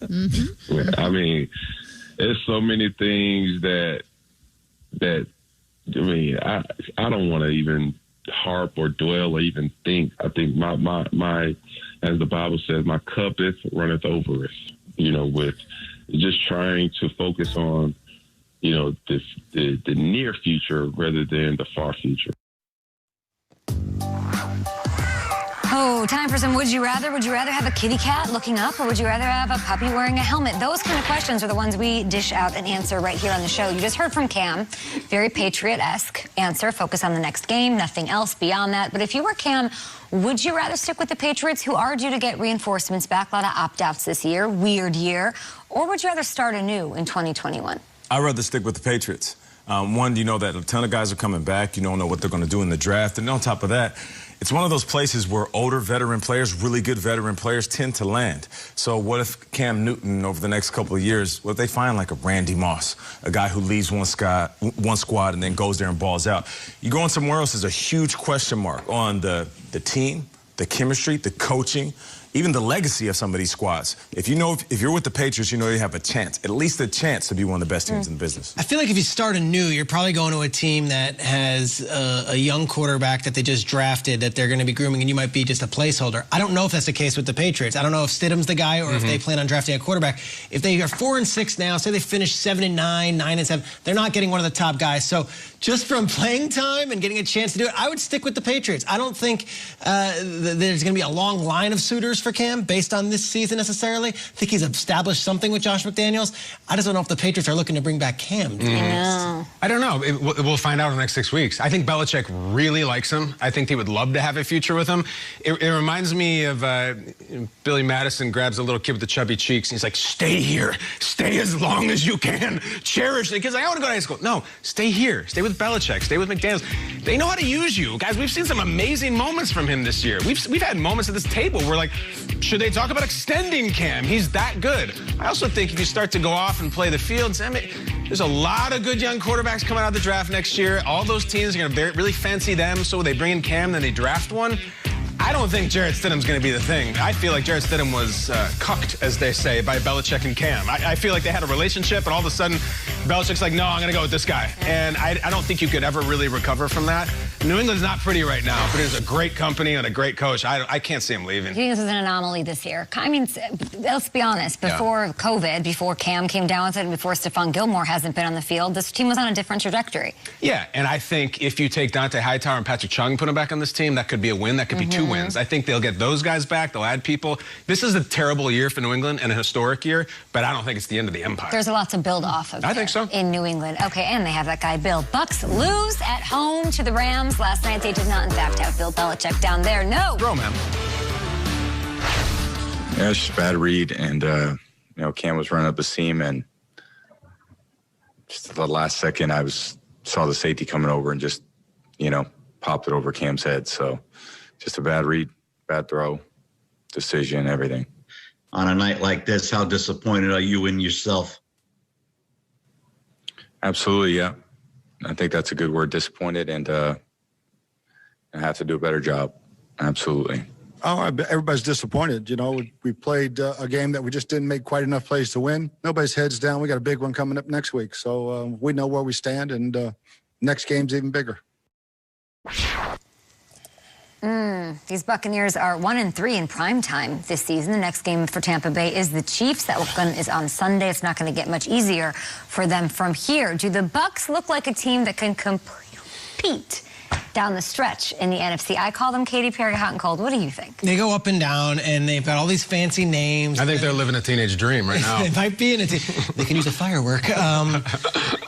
I mean, there's so many things that I mean, I don't want to even harp or dwell or even think. I think my as the Bible says, my cup is runneth over us, you know, with just trying to focus on, you know, the near future rather than the far future. Oh, time for some would you rather. Would you rather have a kitty cat looking up, or would you rather have a puppy wearing a helmet? Those kind of questions are the ones we dish out and answer right here on the show. You just heard from Cam. Very Patriot-esque answer. Focus on the next game, nothing else beyond that. But if you were Cam, would you rather stick with the Patriots, who are due to get reinforcements back? A lot of opt-outs this year. Weird year. Or would you rather start anew in 2021? I'd rather stick with the Patriots. One, you know that a ton of guys are coming back. You don't know what they're going to do in the draft. And on top of that, it's one of those places where older veteran players, really good veteran players, tend to land. So what if Cam Newton, over the next couple of years, what if they find like a Randy Moss, a guy who leaves one squad and then goes there and balls out? You going somewhere else is a huge question mark on the team, the chemistry, the coaching, even the legacy of some of these squads. If you're with the Patriots, you know you have a chance, at least a chance to be one of the best teams in the business. I feel like if you start anew, you're probably going to a team that has a young quarterback that they just drafted that they're going to be grooming, and you might be just a placeholder. I don't know if that's the case with the Patriots. I don't know if Stidham's the guy or if they plan on drafting a quarterback. If they are 4-6 now, say they finish 7-9, 9-7, they're not getting one of the top guys. So just from playing time and getting a chance to do it, I would stick with the Patriots. I don't think there's going to be a long line of suitors for Cam based on this season necessarily. I think he's established something with Josh McDaniels. I just don't know if the Patriots are looking to bring back Cam. I don't know. We'll find out in the next 6 weeks. I think Belichick really likes him. I think he would love to have a future with him. It reminds me of Billy Madison grabs a little kid with the chubby cheeks and he's like, stay here. Stay as long as you can. Cherish it. Because I want to go to high school. No, stay here. Stay with Belichick. Stay with McDaniels. They know how to use you. Guys, we've seen some amazing moments from him this year. We've had moments at this table where, like, should they talk about extending Cam? He's that good. I also think if you start to go off and play the fields, I mean, there's a lot of good young quarterbacks coming out of the draft next year. All those teams are going to really fancy them, so they bring in Cam, then they draft one. I don't think Jarrett Stidham's going to be the thing. I feel like Jarrett Stidham was cucked, as they say, by Belichick and Cam. I feel like they had a relationship, and all of a sudden, Belichick's like, no, I'm going to go with this guy. And I don't think you could ever really recover from that. New England's not pretty right now, but it's a great company and a great coach. I can't see him leaving. Do you think this is an anomaly this year? I mean, let's be honest. Before COVID, before Cam came down with it, and before Stephon Gilmore hasn't been on the field, this team was on a different trajectory. Yeah, and I think if you take Dante Hightower and Patrick Chung and put them back on this team, that could be a win. That could be 2 wins. I think they'll get those guys back. They'll add people. This is a terrible year for New England and a historic year, but I don't think it's the end of the empire. There's a lot to build off of. I think so. In New England. Okay, and they have that guy, Bill. Bucks lose at home to the Rams. Last night, they did not, in fact, have Bill Belichick down there. No. Bro, man. Yeah, it's just a bad read, and, you know, Cam was running up the seam, and just at the last second, saw the safety coming over and just, you know, popped it over Cam's head. So just a bad read, bad throw, decision, everything. On a night like this, how disappointed are you in yourself? Absolutely, yeah. I think that's a good word, disappointed, and I have to do a better job. Absolutely. Oh, everybody's disappointed. You know, we played a game that we just didn't make quite enough plays to win. Nobody's heads down. We got a big one coming up next week. So we know where we stand, and next game's even bigger. These Buccaneers are 1-3 in prime time this season. The next game for Tampa Bay is the Chiefs. That one is on Sunday. It's not going to get much easier for them from here. Do the Bucs look like a team that can compete down the stretch in the NFC? I call them Katy Perry hot and cold. What do you think? They go up and down, and they've got all these fancy names. I think they're living a teenage dream right now. They might be in a They can use a firework.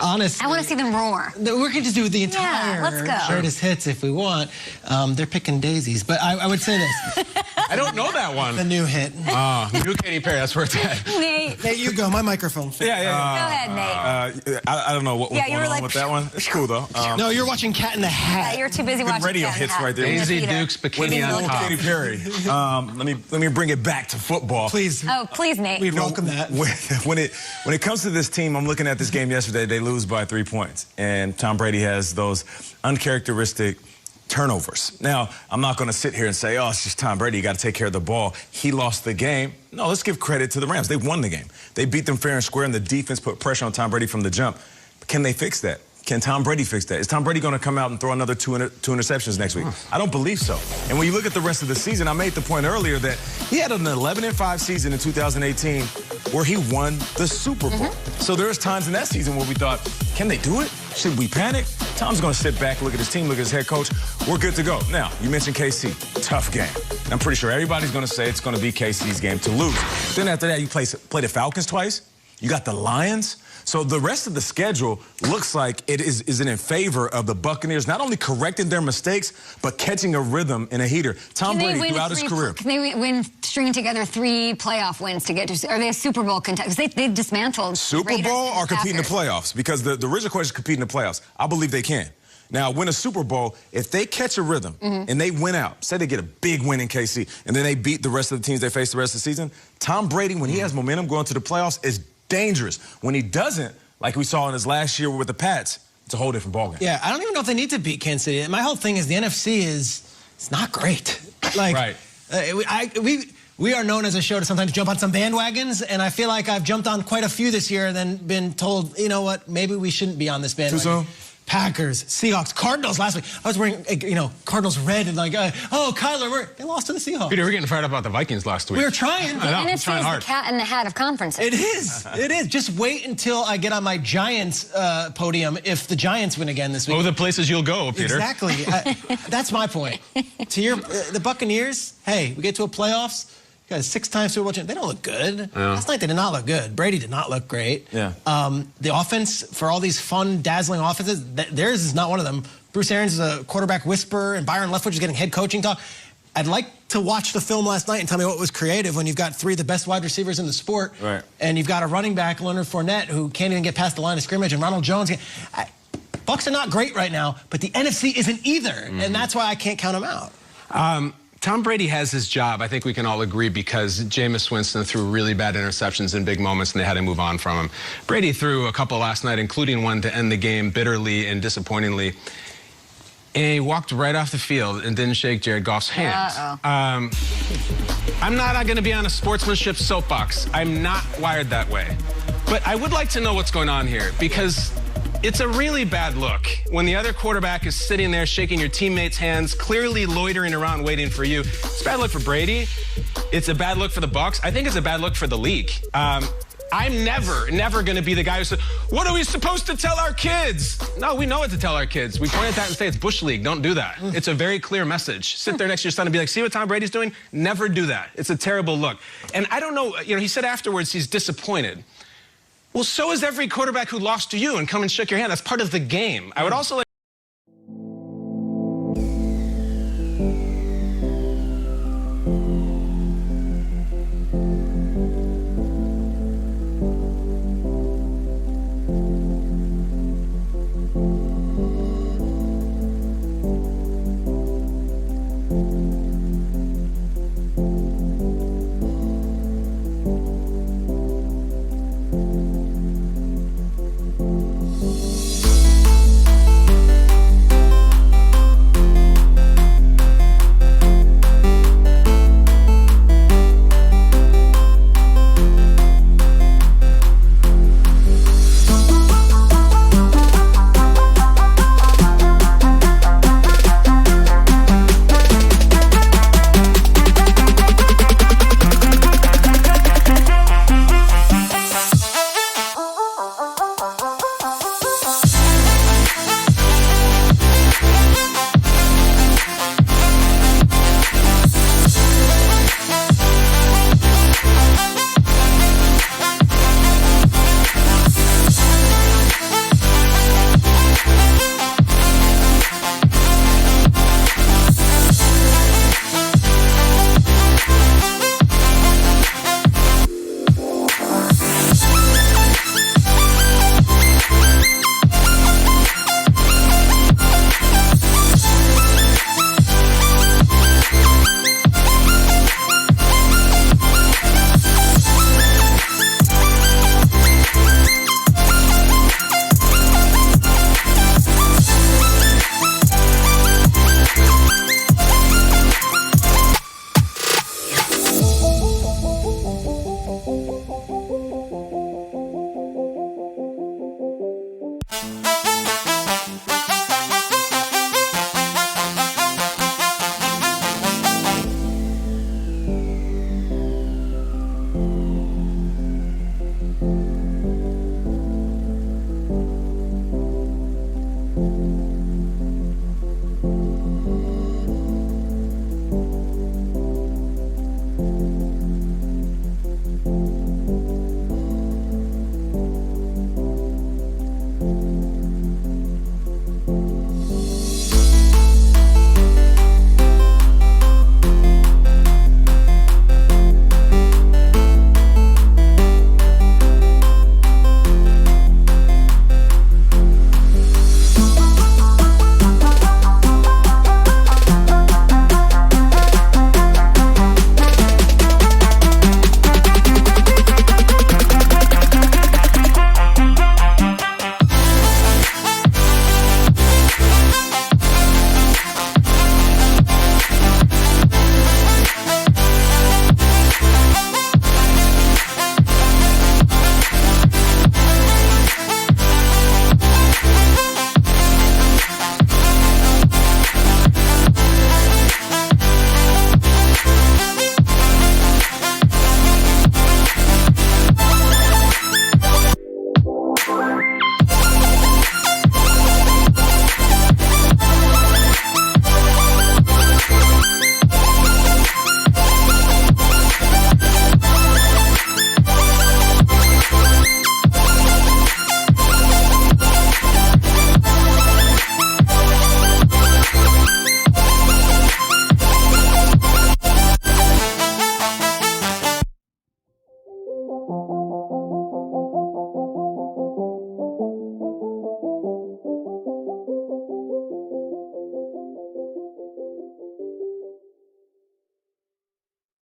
Honestly, I want to see them roar. We can just do the entire let's go. greatest hits if we want. They're picking daisies, but I would say this. I don't know that one. The new hit. New Katy Perry, that's where it's at. Nate. Nate, you go. My microphone. Yeah. Go ahead, Nate. I don't know what was going on with that one. It's cool, though. No, you're watching Cat in the Hat. You're too busy watching radio Cat hits Hat. right there. Daisy Dukes, bikini on top. Katy Perry. Let me bring it back to football. Please. Oh, please, Nate. We welcome that. When it comes to this team, I'm looking at this game yesterday. They lose by 3 points, and Tom Brady has those uncharacteristic turnovers. Now, I'm not going to sit here and say, oh, it's just Tom Brady. You got to take care of the ball. He lost the game. No, let's give credit to the Rams. They won the game. They beat them fair and square, and the defense put pressure on Tom Brady from the jump. But can they fix that? Can Tom Brady fix that? Is Tom Brady going to come out and throw another two interceptions next week? I don't believe so. And when you look at the rest of the season, I made the point earlier that he had an 11-5 season in 2018 where he won the Super Bowl. So there's times in that season where we thought, can they do it? Should we panic? Tom's going to sit back, look at his team, look at his head coach. We're good to go. Now, you mentioned KC. Tough game. I'm pretty sure everybody's going to say it's going to be KC's game to lose. Then after that, you play the Falcons twice. You got the Lions. So the rest of the schedule looks like it is in favor of the Buccaneers, not only correcting their mistakes, but catching a rhythm in a heater. Tom Brady, throughout his career. Can they win, stringing together 3 playoff wins to get to, are they a Super Bowl contender? Because they dismantled Super Bowl or compete in the playoffs? Because the original question is compete in the playoffs. I believe they can. Now, win a Super Bowl, if they catch a rhythm and they win out, say they get a big win in KC, and then they beat the rest of the teams they face the rest of the season, Tom Brady, when he has momentum going to the playoffs, is dangerous. When he doesn't, like we saw in his last year with the Pats, it's a whole different ballgame. Yeah, I don't even know if they need to beat Kansas City. My whole thing is the NFC it's not great. Like, right. We are known as a show to sometimes jump on some bandwagons, and I feel like I've jumped on quite a few this year and then been told, you know what, maybe we shouldn't be on this bandwagon. Too soon? Packers, Seahawks, Cardinals last week. I was wearing, Cardinals red and like, oh, Kyler, they lost to the Seahawks. Peter, we're getting fired up about the Vikings last week. We were trying. The NFC is the cat in the hat of conferences. It is. It is. Just wait until I get on my Giants podium if the Giants win again this week. Oh, the places you'll go, Peter. Exactly. That's my point. To the Buccaneers, hey, we get to a playoffs. You guys 6-time Super Bowl champions. They don't look good. Yeah. Last night they did not look good. Brady did not look great. Yeah. The offense, for all these fun, dazzling offenses, theirs is not one of them. Bruce Arians is a quarterback whisperer, and Byron Leftwich is getting head coaching talk. I'd like to watch the film last night and tell me what was creative when you've got 3 of the best wide receivers in the sport, right, and you've got a running back, Leonard Fournette, who can't even get past the line of scrimmage, and Ronald Jones. Bucs are not great right now, but the NFC isn't either, and that's why I can't count them out. Tom Brady has his job, I think we can all agree, because Jameis Winston threw really bad interceptions in big moments, and they had to move on from him. Brady threw a couple last night, including one to end the game bitterly and disappointingly. And he walked right off the field and didn't shake Jared Goff's hand. I'm not going to be on a sportsmanship soapbox. I'm not wired that way. But I would like to know what's going on here, because it's a really bad look when the other quarterback is sitting there shaking your teammates' hands, clearly loitering around waiting for you. It's a bad look for Brady. It's a bad look for the Bucs. I think it's a bad look for the league. I'm never going to be the guy who says, what are we supposed to tell our kids? No, we know what to tell our kids. We point at that and say it's Bush League. Don't do that. It's a very clear message. Sit there next to your son and be like, see what Tom Brady's doing? Never do that. It's a terrible look. And I don't know, he said afterwards he's disappointed. Well, so is every quarterback who lost to you and come and shook your hand. That's part of the game. I would also like